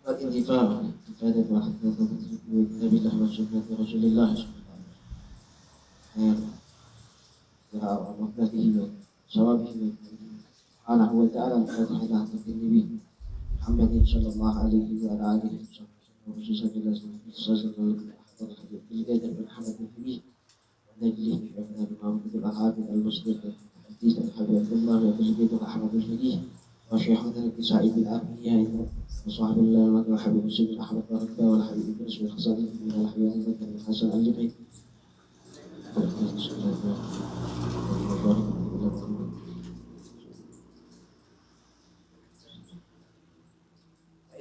والانتفاع إفادة وحدة كتاب الله وسنة رسول الله ورحمته وثوابه سبحانه وتعالى الفاتحة على النبي محمد صلى الله عليه وعلى آله وصحبه وسلم بالقدر والحمد به ونجله بأبناء المعبود الأحاديث المصدق الحديث الحبيب الله وبالقدر والحمد به وشيخنا بسعيد الأنبياء وصحب الله وحبيب سيد أحمد وربا والحبيب بن اسم الحسن من الحبيب بن الحسن اللبي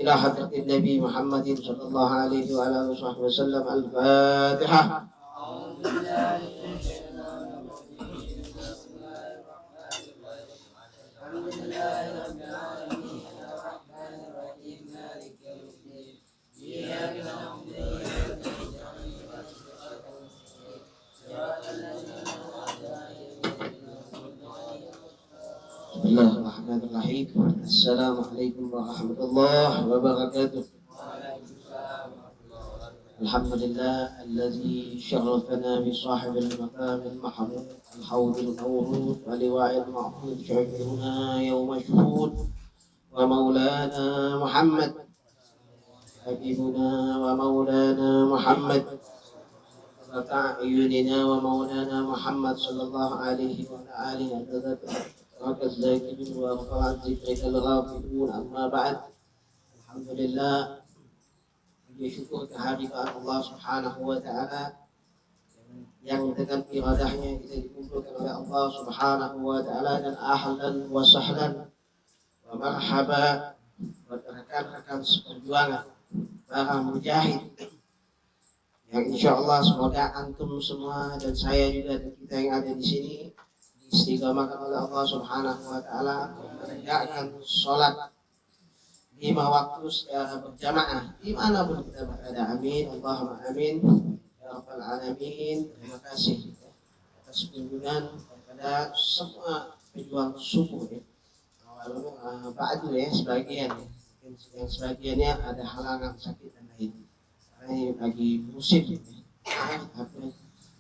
إلى حضرة النبي محمد صلى الله عليه وعلى آله وصحبه وسلم. الفاتحة. Bismillahirrahmanirrahim. Assalamualaikum warahmatullahi wabarakatuh. Alhamdulillah alladzi syarafana bi sahibil maqam al-mahmud al-hawd al-mawrud wa liwa'il ma'hud syafiruna yawma shuhud wa maulana Muhammad habibuna wa maulana Muhammad wa ta'yunina wa maulana Muhammad sallallahu alaihi wa alihi wa sallam. وكذلك ورفعت ذكرك الغافلون. أما بعد. Alhamdulillah, syukur kehadiran Allah Subhanahu wa Ta'ala yang dengan iradahnya kita dikumpulkan oleh Allah Subhanahu wa Ta'ala, dan ahlan wa sahlan wa marhaba buat rekan-rekan seperjuangan para mujahid yang insyaallah semoga antum semua dan saya juga dan kita yang ada di sini istiqamahkan oleh Allah Subhanahu wa Ta'ala menegakkan sholat 5 waktu secara berjamaah dimanapun kita berada. Amin, Allahumma amin ya rabbal alamin. Terima kasih atas kunjungan kepada semua pejuang subuh ya. Ba'du ya, sebagian ya. Yang sebagiannya ada halangan sakit dan lain. Ini lagi musim ya.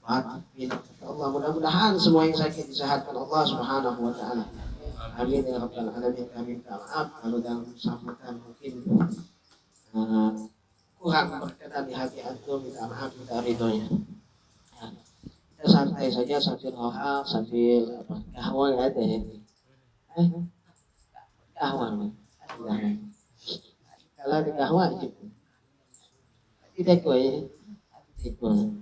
Allah, mudah-mudahan semua yang sakit disehatkan Allah Subhanahu wa Ta'ala. Amin ya rabbal alamin. Kami minta maaf kalau dalam sambutan mungkin kurang berkenan di hati antum, minta maaf, minta ridhonya. Kita santai saja sambil roha, sambil kahwang ada ya. Kahwang. Kalau di kahwang itu tidak kue, tidak.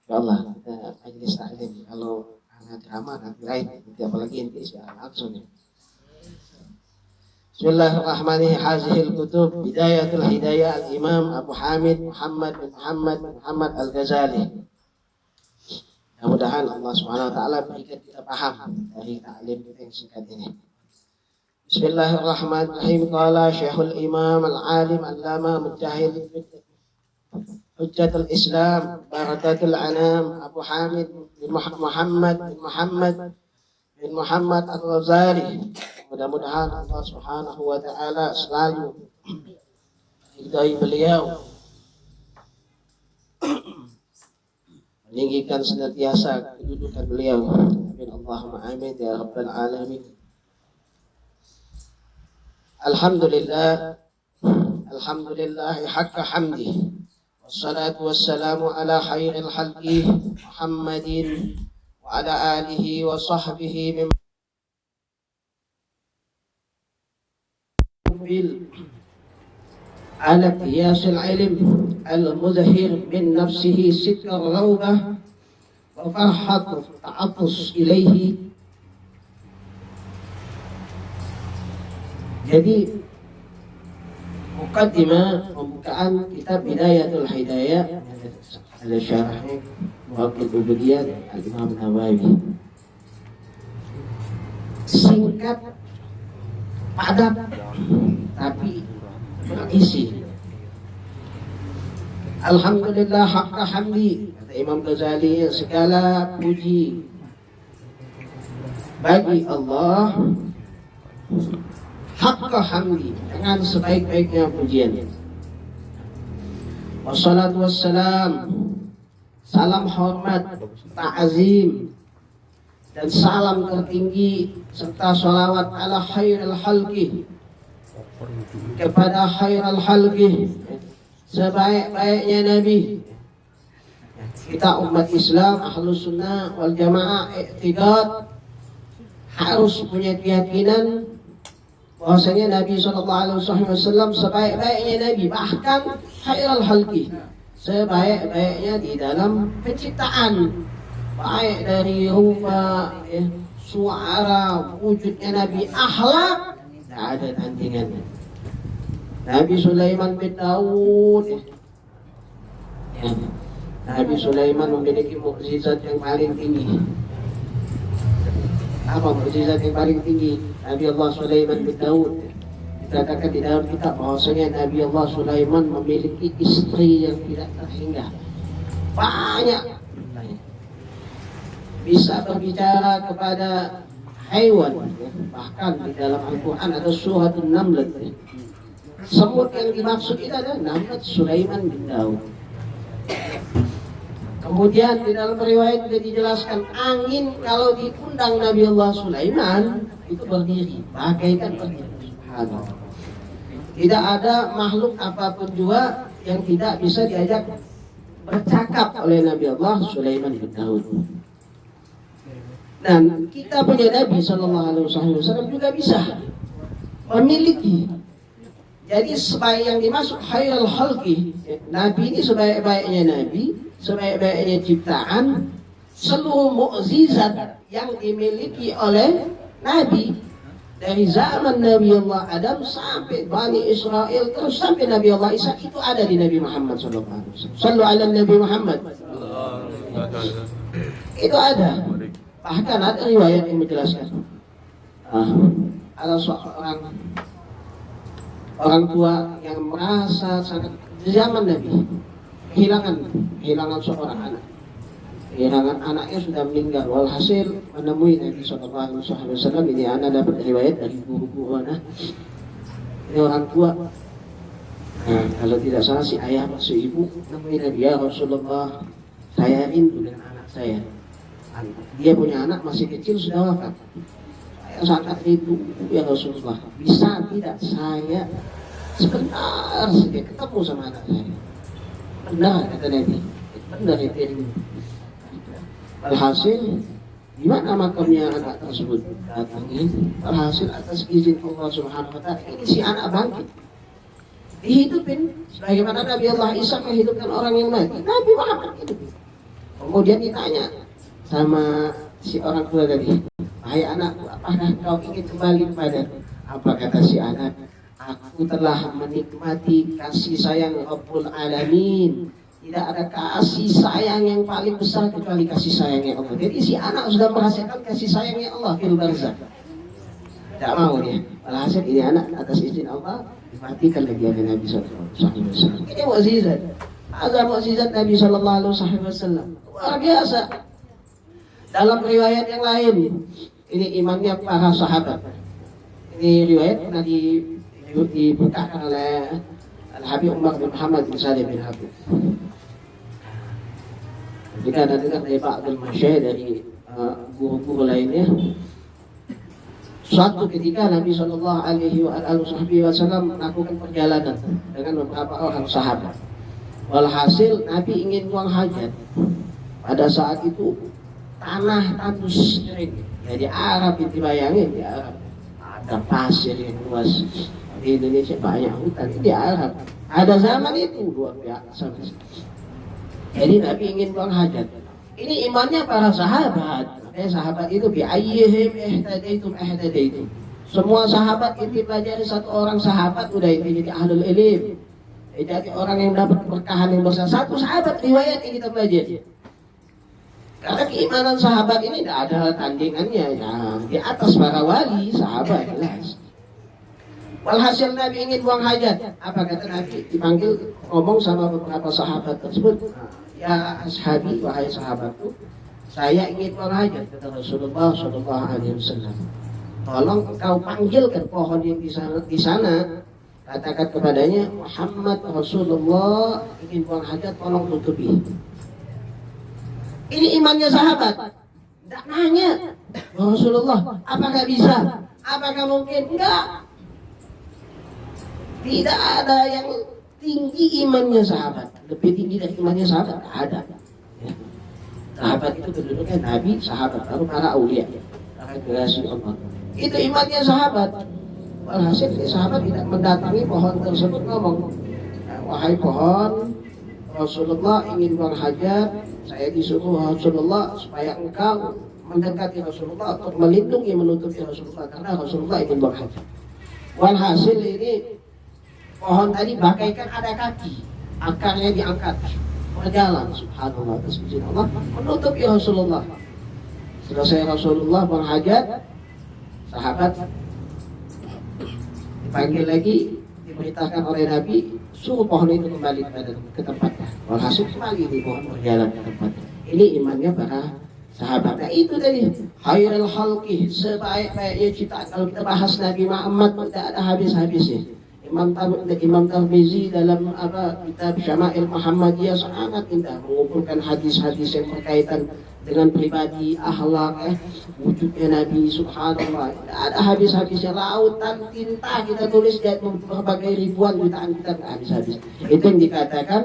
Allah, kita majlis taklim. Kalau anak drama nanti lain, nanti apalagi nanti secara langsung ya. Bismillahirrahmanirrahim. Hazihil kutub Bidayatul Hidayah Al-Imam Abu Hamid Muhammad bin Muhammad Al-Ghazali. Mudah-mudahan Allah Subhanahu wa Ta'ala berikan kita paham dari taklim kita yang singkat ini. Bismillahirrahmanirrahim. Qala Syekhul Imam Al-Alim Allama Mujahid Hujjatul Islam Barakatul Anam Abu Hamid bin Muhammad Al-Ghazali. Mudah-mudahan Allah Subhanahu wa Ta'ala selalu meridai beliau, meninggikan senantiasa kedudukan beliau. Amin Allahumma amin ya rabbal alamin. Alhamdulillah haqqa hamdi. Wassalatu wassalamu ala khairil khalqi Muhammadin wa ala alihi wa sahbihi bil ala qiyasil ilm al-muzahir min nafsihi sitra rawbah wa farhat ta'atus ilaihi. Jadi muqaddimah pembukaan kitab Bidayatul Hidayah ada syarahnya Muhammad Ubudiyah Al-Imam Nawawi. Singkat, padat, tapi berisi. Alhamdulillah haqqa hamdi, kata Imam Ghazali, segala puji bagi Allah haqqa hamdi, dengan sebaik-baiknya pujian. Wassalatu wassalam, salam hormat, ta'zim dan salam tertinggi serta sholawat ala khairil halqi, kepada khairil halqi, sebaik-baiknya Nabi. Kita umat Islam Ahlus Sunnah wal Jamaah i'tiqad harus punya keyakinan bahwasanya Nabi SAW sebaik-baiknya Nabi, bahkan khairul halqi, sebaik-baiknya di dalam penciptaan, baik dari rupa, suara, wujudnya Nabi, akhlak, tidak ada tandingannya. Nabi Sulaiman bin Daud, Nabi Sulaiman memiliki mukjizat yang paling tinggi. Apa mukjizat yang paling tinggi? Nabi Allah Sulaiman bin Daud, dikatakan di dalam kitab bahwasanya Nabi Allah Sulaiman memiliki istri yang tidak terhingga, banyak, bisa berbicara kepada hewan. Bahkan di dalam Al-Quran ada surah An-Naml, semut yang dimaksud itu adalah Naml Sulaiman bin Daud. Kemudian di dalam riwayat juga dijelaskan angin kalau diundang Nabi Allah Sulaiman itu berdiri, bagaikan berdiri. Tidak ada makhluk apapun juga yang tidak bisa diajak bercakap oleh Nabi Allah Sulaiman bin Daud. Dan kita punya Nabi SAW juga bisa memiliki. Jadi sebaik yang dimaksud khairul khalqi, Nabi ini sebaik-baiknya Nabi, sebaik-baiknya ciptaan, seluruh mukjizat yang dimiliki oleh Nabi dari zaman Nabi Allah Adam sampai Bani Israel terus sampai Nabi Allah Isa, itu ada di Nabi Muhammad SAW. Sallu ala Nabi Muhammad. Itu ada. Bahkan ada riwayat yang menjelaskan ada seorang orang tua yang merasa sangat di zaman Nabi kehilangan seorang anak, kehilangan anaknya sudah meninggal. Walhasil menemui Nabi SAW. Ini anak dapat riwayat dari guru-guru anak. Ini orang tua. Nah, kalau tidak salah si ayah atau si ibu menemui Nabi, ya Rasulullah, saya rindu dengan anak saya. Dia punya anak masih kecil sudah wafat. Saya sangat rindu ya Rasulullah. Bisa tidak saya sebentar saja ketemu sama anak saya? Benar kata Nabi. Benar itu rindu. Alhasil di mana makamnya anak tersebut datangin? Alhasil atas izin Allah Subhanahu Wa Taala ini si anak bangkit, dihidupin sebagaimana Nabi Allah Isa menghidupkan orang yang mati. Nabi Muhammad hidup. Kemudian ditanya sama si orang tua tadi, "Hai anakku, apakah kau ingin kembali kepada?" Apa kata si anak? "Aku telah menikmati kasih sayang Rabbul Alamin. Tidak ada kasih sayang yang paling besar kecuali kasih sayangnya Allah." Jadi si anak sudah merasakan kasih sayangnya Allah fil barzakh. Tidak mau dia. Alhasil ini anak atas izin Allah dimatikan lagi oleh Nabi SAW. Ini mukjizat. Ada mukjizat Nabi SAW. Luar biasa. Dalam riwayat yang lain, ini imannya para sahabat. Ini riwayat pernah dibukakan oleh Al-Habib Umar bin Muhammad bin Salim bin Habib. Jika ada dengar dari Pak Abdul Masyayikh dari guru-guru lainnya, suatu ketika Nabi SAW melakukan perjalanan dengan beberapa orang sahabat. Walhasil Nabi ingin buang hajat. Pada saat itu tanah tandus kering. Jadi Arab itu bayangin, di Arab ada pasir yang luas. Di Indonesia banyak hutan, di Arab ada zaman itu luar biasa. Jadi Nabi ingin buang hajat. Ini imannya para sahabat. Sahabat itu bi'ayyihim ihtadaitum. Semua sahabat inti pelajari satu orang sahabat udah inti jadi ahlul ilm. Jadi orang yang dapat berkahan yang besar. Satu sahabat riwayat yang kita pelajari. Karena keimanan sahabat ini tidak ada tandingannya, ya, di atas para wali sahabat jelas. Walhasil Nabi ingin buang hajat. Apa kata Nabi? Dipanggil ngomong sama beberapa sahabat tersebut. Ya ashabi, wahai sahabatku, saya ingin buang hajat, kata Rasulullah Shallallahu Alaihi Wasallam. Tolong engkau panggilkan pohon yang di sana, katakan kepadanya, Muhammad Rasulullah ingin buang hajat, tolong tutupi. Ini imannya sahabat. Tidak nanya, Rasulullah, apakah bisa? Apakah mungkin? Enggak. Tidak ada yang tinggi imannya sahabat. Lebih tinggi dari imannya sahabat, tidak ada. Ya. Sahabat itu kedudukan Nabi, sahabat, baru para aulia, para generasi Allah. Itu imannya sahabat. Walhasil sahabat tidak mendatangi pohon tersebut ngomong, wahai pohon, Rasulullah ingin buang hajat, saya disuruh Rasulullah supaya engkau mendekati Rasulullah untuk melindungi, menutupi Rasulullah karena Rasulullah ingin buang hajat. Walhasil ini pohon tadi bagaikan ada kaki, akarnya diangkat, berjalan, subhanallah, atas izin Allah, menutupi Rasulullah. Selesai Rasulullah buang hajat, sahabat dipanggil lagi, diberitakan oleh Nabi, suruh pohon itu kembali ke tempatnya. Walhasil kembali di pohon berjalan ke tempatnya. Ini imannya para sahabat. Nah itu tadi khairul khalqi, sebaik-baiknya ciptaan. Kalau kita bahas Nabi Muhammad tidak ada habis-habisnya. Imam Tirmizi dalam kitab Syama'il Muhammadiyah sangat indah mengumpulkan hadis-hadis yang berkaitan dengan pribadi, akhlak, wujudnya Nabi, subhanallah. Tidak ada habis-habisnya, lautan tinta kita tulis berbagai ribuan jutaan kita tidak habis-habis. Itu yang dikatakan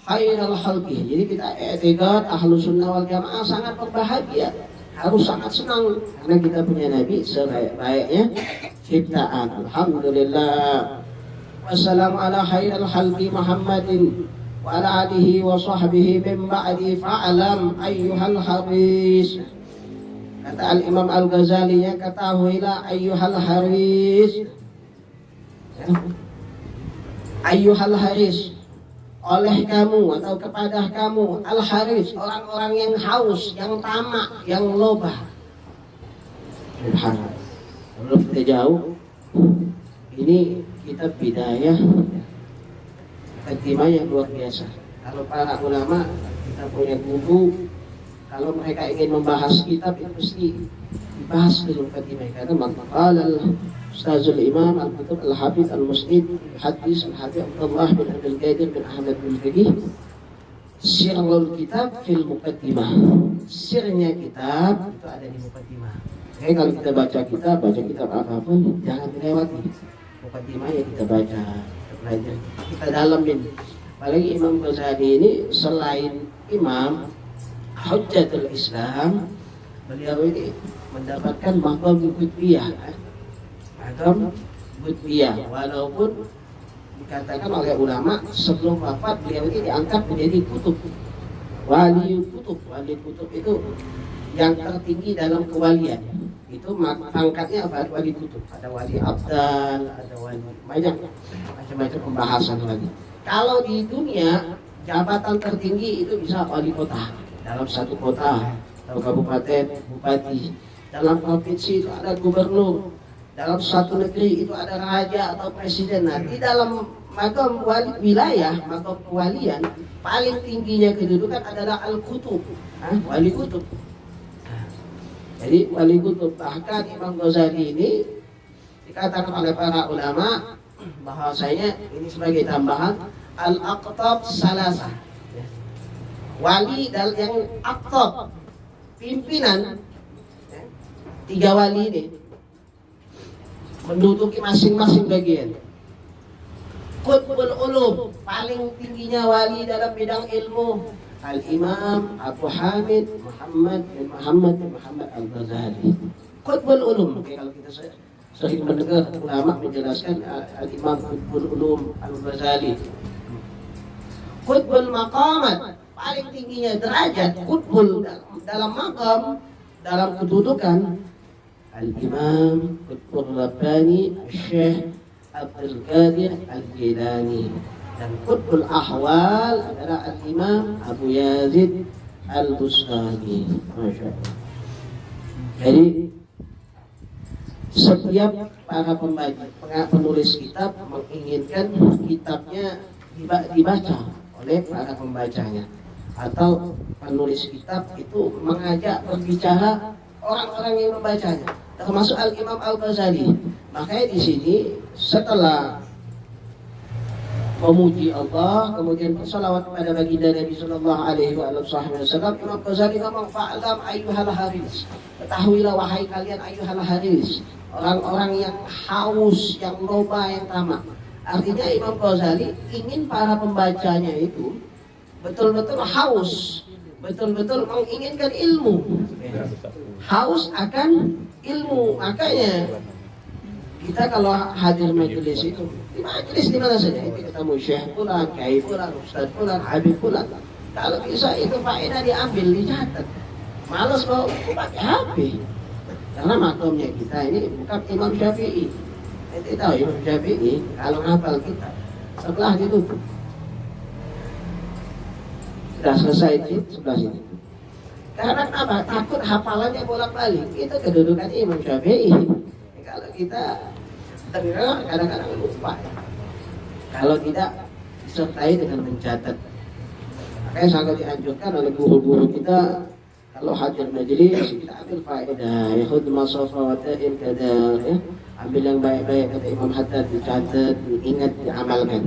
khairul khalqi. Jadi kita i'tiqad Ahlus Sunnah wal Jamaah sangat berbahagia, harus sangat senang karena kita punya Nabi sebaik-baiknya ciptaan. Alhamdulillah. Wassalamu ala khairil khalqi Muhammadin wa ala alihi wa sahbihi min ba'di fa'alam ayyuhal haris. Kata Al-Imam Al-Ghazali, ya ketahuilah ayyuhal haris, ayyuhal haris, oleh kamu atau kepada kamu, al-haris, orang-orang yang haus, yang tamak, yang lobah. Subhanallah. Belum kita jauh, ini kitab bidayah, mukaddimah yang luar biasa. Kalau para ulama, kita punya guru, kalau mereka ingin membahas kitab itu mesti dibahas dulu mukaddimah. Karena maqal al-Ustazul Imam Al-Kutub Al-Hafidh Al-Musnid Hadis Al-Habib Abdullah bin Abdul Qadir bin Ahmad bin Faqih, sirrul kitab fil mukaddimah. Sirnya kitab itu ada di mukaddimah. Jadi kalau kita baca kitab apapun jangan dilewati. Mukaddimah yang kita baca, kita belajar, kita dalamin. Apalagi Imam Ghazali ini selain imam Hujjatul Islam, beliau ini mendapatkan maqam qutbiyah. Maqam qutbiyah, walaupun dikatakan oleh ulama sebelum wafat beliau ini diangkat menjadi kutub. Wali kutub itu yang tertinggi dalam kewalian. Itu pangkatnya apa? Wali kutub. Ada wali abdal, ada wali banyak macam-macam pembahasan lagi. Kalau di dunia jabatan tertinggi itu bisa wali kota dalam satu kota atau kabupaten, bupati. Dalam provinsi itu ada gubernur. Dalam satu negeri itu ada raja atau presiden. Nah, di dalam maqam wilayah, maqam kewalian, paling tingginya kedudukan adalah al-kutub, wali kutub. Jadi wali kutub, bahkan Imam Ghazali ini dikatakan oleh para ulama bahwasanya ini sebagai tambahan al-aqtab salasah. Wali yang aqtab, pimpinan, tiga wali ini menduduki masing-masing bagian. Qutbul ulum, paling tingginya wali dalam bidang ilmu, Al-Imam Abu Hamid Muhammad bin Muhammad Al-Ghazali. Qutbul ulum. Kalau kita sering mendengar ulama menjelaskan Al-Imam Qutbul ulum Al-Ghazali. Qutbul maqamat, paling tingginya derajat qutbul dalam maqam, dalam kedudukan, Al-Imam Qutbul Rabbani Syekh Abdul Qadir Al-Jilani. Dan qutbul ahwal adalah Al-Imam Abu Yazid Al-Bustami. Masya Allah. Jadi setiap para penulis kitab menginginkan kitabnya dibaca oleh para pembacanya. atau penulis kitab itu mengajak berbicara orang-orang yang membacanya, termasuk Al-Imam Al-Ghazali. Makanya di sini setelah memuji Allah, kemudian bersalawat kepada baginda Nabi Sallallahu Alaihi Wasallam, Imam Ghazali ngomong, fa'lam ayyuhal haris, ketahuilah wahai kalian ayyuhal haris, orang-orang yang haus, yang loba, yang tamak. Artinya Imam Ghazali ingin para pembacanya itu betul-betul haus, betul-betul menginginkan ilmu, haus akan ilmu. Makanya kita kalau hadir majelis itu, di majelis di mana saja itu ketemu syekh fulan, kiai fulan, ustaz fulan, habib fulan, kalau bisa itu faedah diambil, dicatat. Malas bawa buku pakai HP, karena maklumnya kita ini bukan Imam Syafi'i. Kita tahu Imam Syafi'i kalau ngapal kita setelah ditutup, sudah selesai itu sebelah sini. Karena apa? Takut hafalannya bolak-balik. Itu kedudukannya Imam Syafi'i. Kalau kita dengar kadang-kadang lupa. Kalau tidak disertai dengan mencatat. Makanya sangat dianjurkan oleh guru-guru kita kalau hadir majelis kita ambil faedah. Yahud masafa wa ta'in kadar, ya. Ambil yang baik-baik kata Imam Haddad, dicatat, diingat, diamalkan.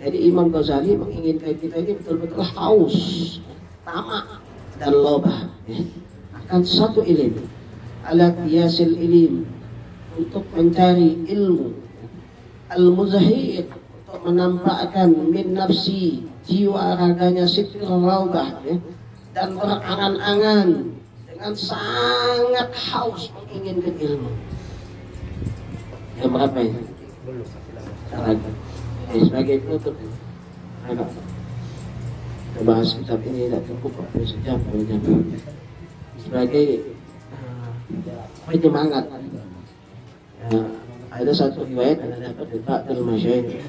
Jadi Imam Ghazali menginginkan kita ini betul-betul haus, tamak dan loba, ya, akan satu ilmu, ala qiyasil ilm, untuk mencari ilmu, al-muzahir, untuk menampakkan min nafsi, jiwa raganya sitr raubah, ya, dan berangan-angan dengan sangat haus menginginkan ilmu. Yang berapa ini? Sebagai penutup, kita bahas kitab ini tidak cukup sejam, 2 jam. Sebagai penyemangat, ada satu riwayat ada dapat di Ba'dul Masyayikh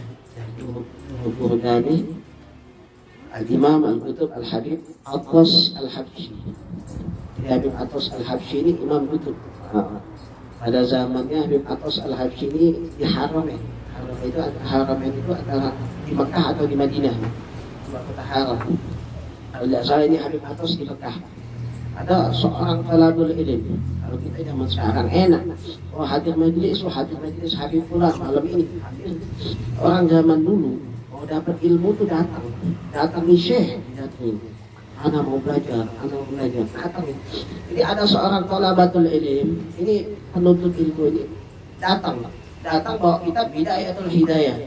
guru kami Al-Imam Al-Qutub Al-Habib Atas Al-Habsyi. Habib Atas Al-Habsyi ini Imam Qutub. Pada zamannya Habib Atas Al-Habsyi ini di Haramain. Haramain itu adalah di Mekah atau di Madinah, dua kota haram. Kalau tidak salah ini Habib Atas di Mekah. Ada seorang talabul ilm. Kalau kita zaman sekarang enak, hadir majelis Habib fulan malam ini hadir. Orang zaman dulu mau dapat ilmu tuh datang nih syekh, datang. Anak mau belajar, datang. Jadi ada seorang talabatul ilm, ini penuntut ilmu ini datang bawa kitab Bidayatul Hidayah.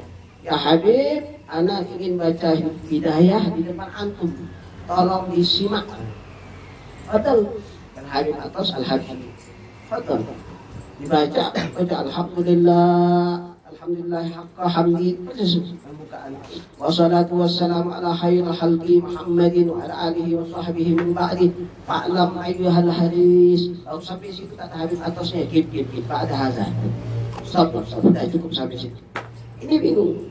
Ya Habib, anak ingin baca Hidayah di depan antum, tolong disimak. Betul, kan Habib Atas Al-Habsyi. Betul, dibaca Alhamdulillah haqqa hamdi, pembukaan. Wassalatu wassalamu ala khairil khalqi Muhammadin wa ala alihi wa sahbihi min ba'di. Fa'lam ayyuhal haris. Kalau sampai situ kata Habib Atasnya, gip, ba'da hazan. Stop, tidak cukup sampai situ. Ini bingung.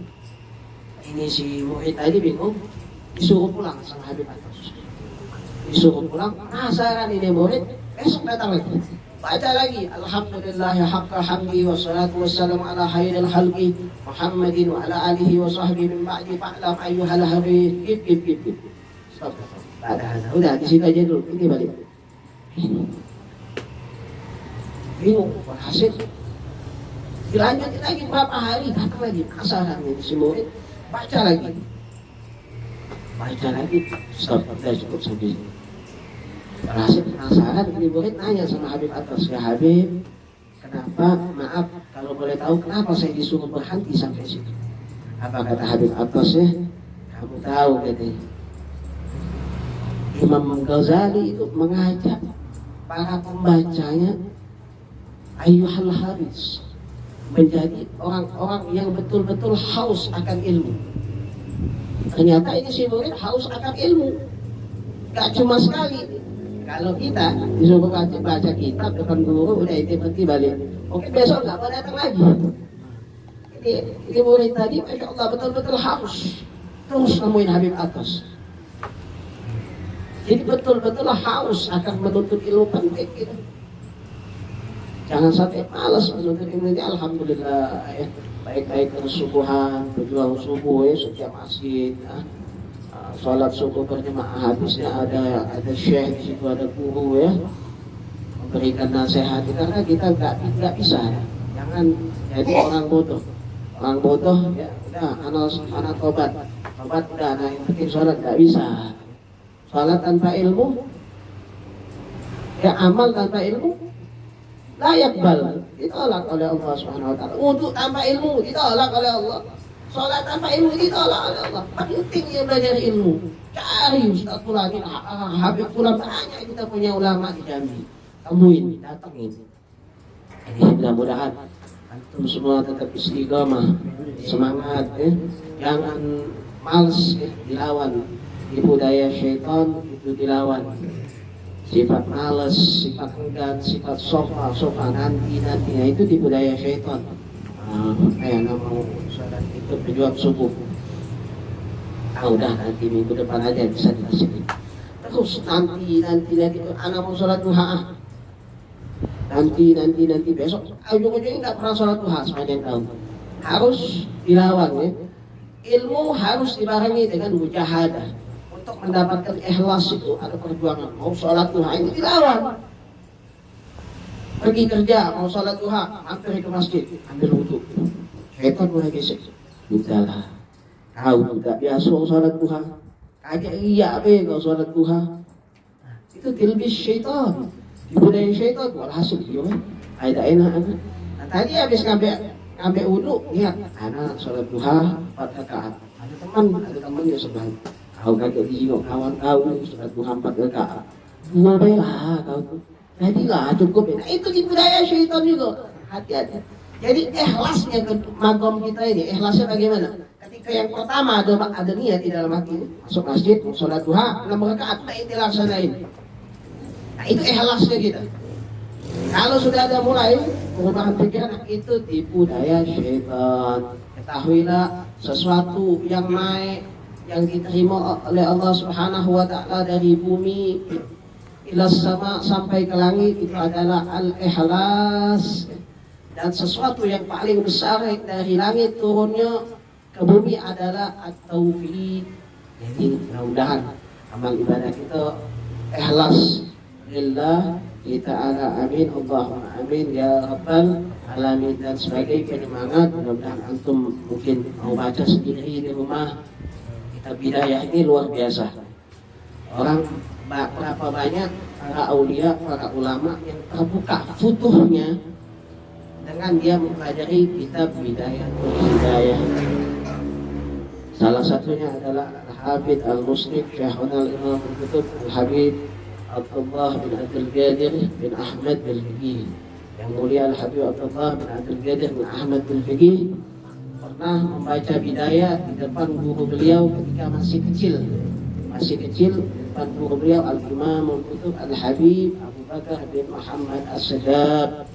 Ini si murid tadi bingung, disuruh pulang sama Habib Atas. Disuruh pulang, penasaran ini murid, besok datang lagi. Baca lagi, Alhamdulillah haqqa hamdi wassalatu wassalamu ala khairil khalqi Muhammadin wa ala alihi wa sahbihi min ba'di fa'lam ayyuhal haris. Gip. Stop. Ba'da hazan. Udah, di situ aja dulu. Ini balik. Bingung, hasil. Dilanjutin lagi berapa hari, datang lagi, penasaran ini si murid, baca lagi, stop, udah cukup sampai sini. Berhasil penasaran, ini murid nanya sama Habib Atas, ya Habib, kenapa, maaf, kalau boleh tahu kenapa saya disuruh berhenti sampai situ? Apa kata Habib Atas ya? Kamu tahu katanya, Imam Ghazali itu mengajak para pembacanya ayyuhal haris, menjadi orang-orang yang betul-betul haus akan ilmu. Ternyata ini si murid haus akan ilmu, gak cuma sekali. Kalau kita disuruh baca kitab depan guru, udah itu berhenti balik. Oke, besok gak mau datang lagi. Ini murid tadi, Masya Allah, betul-betul haus. Terus nemuin Habib Atas. Jadi betul-betul haus akan menuntut ilmu penting gitu. Jangan sampai malas menuntut ilmu ini. Alhamdulillah ya, baik-baik kesubuhan, berjuang subuh ya, setiap masjid ya. sholat subuh berjamaah habisnya ada syekh di situ, ada guru ya memberikan nasihat, karena kita nggak bisa, jangan jadi orang bodoh ya udah anak tobat udah, nah yang penting sholat nggak bisa. Sholat tanpa ilmu ya, amal tanpa ilmu layak bal, ditolak oleh Allah Subhanahu wa taala. Wudu tanpa ilmu ditolak oleh Allah. Sholat tanpa ilmu ditolak oleh Allah. Pentingnya belajar ilmu. Cari Ustaz Fulan, Habib Fulan, banyak kita punya ulama di Jambi. Temuin, datangin. Ini mudah-mudahan antum semua tetap istiqamah, semangat ya. Jangan males ya, dilawan. Di budaya syaitan itu dilawan. Sifat males, sifat enggan, sifat sofa nanti itu di budaya syaitan. Kayak mau sholat itu berjuang subuh. Udah nanti minggu depan aja bisa dikasih. Terus nanti anak mau sholat duha. Nanti besok. Ujung-ujungnya nggak pernah sholat duha sepanjang tahun. Harus dilawan ya. Ilmu harus dibarengi dengan mujahadah. Untuk mendapatkan ikhlas itu ada perjuangan. Mau sholat duha ini dilawan. Pergi kerja, mau sholat duha, mampir ke masjid, ambil wudhu. Syaitan mulai gesek. Udahlah, kau tidak biasa sholat duha. Kagak iya apa kau sholat duha. Itu tilbis syaitan. Di budaya syaitan, walhasil iya. Ada enak. Nah, tadi habis ngambil wudhu, lihat anak sholat duha 4 rakaat. Ada teman dia sebelah. Kau kagak dijenguk kawan kau sholat duha 4 rakaat. 2 bela kau. Jadilah cukup. Nah, itu di budaya syaitan juga. Hati-hati. Jadi ikhlasnya ke magom kita ini, ikhlasnya bagaimana? Ketika yang pertama ada niat di dalam hati, masuk masjid, sholat duha, 6 rakaat, nah itu laksanain. Nah itu ikhlasnya kita. Kalau sudah ada mulai perubahan pikiran, itu tipu daya syaitan. Ketahuilah sesuatu yang naik, yang diterima oleh Allah Subhanahu wa taala dari bumi ilas sama sampai ke langit itu adalah al-ikhlas. Dan sesuatu yang paling besar dari langit turunnya ke bumi adalah at-taufiq. Jadi mudah-mudahan amal ibadah kita ikhlas lillah ta'ala, amin, Allahumma amin ya rabbal alamin. Dan sebagai penyemangat, mudah-mudahan antum mungkin mau baca sendiri di rumah. Kitab Bidayah ini luar biasa. Orang berapa banyak para aulia, para ulama yang terbuka futuhnya dengan dia mempelajari kitab Bidayah. Salah satunya adalah Al-Hafidh Al-Musnif Syekhuna Al-Imam Al-Kutub Al-Habib Abdullah bin Abdul Qadir bin Ahmad bin Fiqih. Yang mulia Al-Habib Abdullah bin Abdul Qadir bin Ahmad bin Fiqih pernah membaca Bidayah di depan guru beliau ketika masih kecil, depan guru beliau Al-Imam Al-Kutub Al-Habib Abu Bakar bin Muhammad As-Sadab.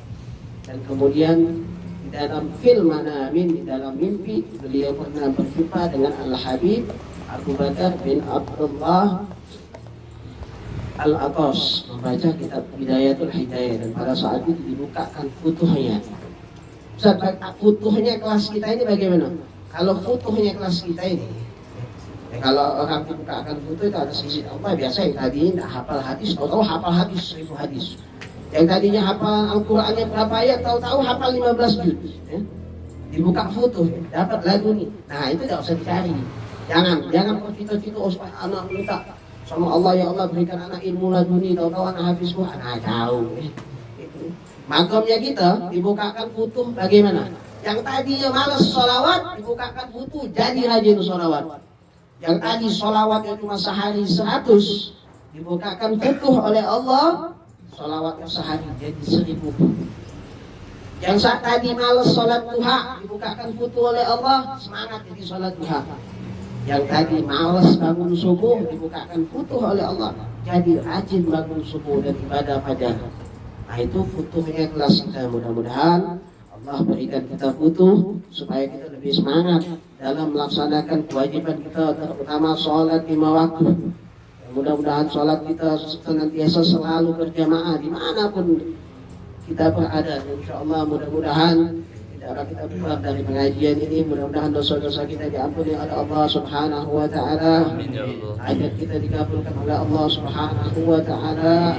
Dan kemudian di dalam film Manamin, di dalam mimpi, beliau pernah berjumpa dengan Al-Habib Abu Bakar bin Abdullah Al-Atas, membaca kitab Bidayatul Hidayah. Dan pada saat itu dibukakan futuhnya. Futuhnya kelas kita ini bagaimana? Kalau futuhnya kelas kita ini, kalau orang dibukakan futuh itu ada sisi Allah. Biasa yang tadi tidak hafal hadis, tahu-tahu hafal hadis 1000 hadis. Yang tadinya hafal Al-Qur'annya berapa ayat, tahu-tahu hafal 15 juz. Ya? Dibuka futuh, dapat lagu nih. Nah itu tidak usah dicari. Jangan bercita-cita anak minta sama Allah, ya Allah berikan anak ilmu laduni, tahu-tahu anak hafiz Quran. Nah jauh. Makomnya kita dibukakan futuh bagaimana? Yang tadinya malas sholawat dibukakan futuh jadi rajin sholawat. Yang tadi sholawatnya cuma sehari 100 dibukakan futuh oleh Allah, sholawatnya sehari jadi 1000. Yang saat tadi malas sholat duha dibukakan futuh oleh Allah, semangat jadi sholat duha. Yang tadi malas bangun subuh dibukakan futuh oleh Allah, jadi rajin bangun subuh dan ibadah fajar. Nah itu futuhnya kelas kita. Mudah-mudahan Allah berikan kita futuh supaya kita lebih semangat dalam melaksanakan kewajiban kita, terutama sholat 5 waktu. Mudah-mudahan sholat kita senantiasa selalu berjamaah dimanapun kita berada. Insya Allah mudah-mudahan Cara kita keluar dari pengajian ini, mudah-mudahan dosa-dosa kita diampuni oleh Allah Subhanahu wa Ta'ala. Hajat kita dikabulkan oleh Allah Subhanahu wa Ta'ala.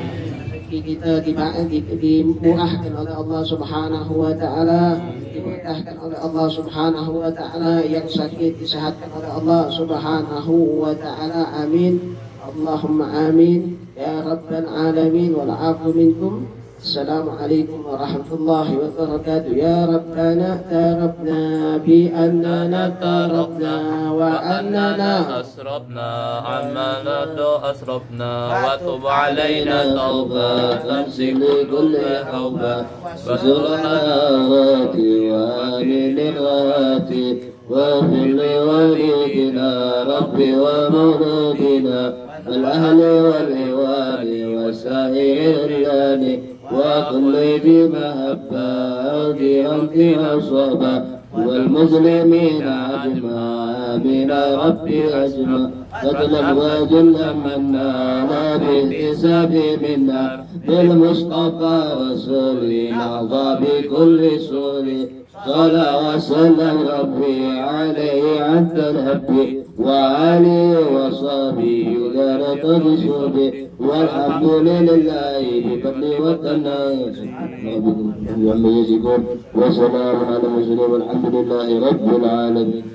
Rezeki kita dimurahkan oleh Allah Subhanahu wa Ta'ala, dimudahkan oleh Allah Subhanahu wa Ta'ala. Yang sakit disehatkan oleh Allah Subhanahu wa Ta'ala. Amin. Allahumma amin ya rabbal alamin wal afu minkum. Assalamualaikum warahmatullahi wabarakatuh. Ya Rabbana tarabna bi annana tarabna wa annana asrabna amana do asrabna wa tub alaina tawba tamsi kulli hawba basurna ghati wa minirati wa fili walidina rabbi wa mawludina al-ahli wal-iwani wa sa'irillani وكل بمحبة أنت أصابا والمسلمين أجمع من ربي أجمع فضلا وجلا منا لا بالحساب منا بالمصطفى رسول نعظى بكل سور صلى وسلم ربي عليه عند الهب وعلي وصحبه لا تبصر والحمد لله بفضل والتناس عما يصفون وسلام على المرسلين والحمد لله رب العالمين.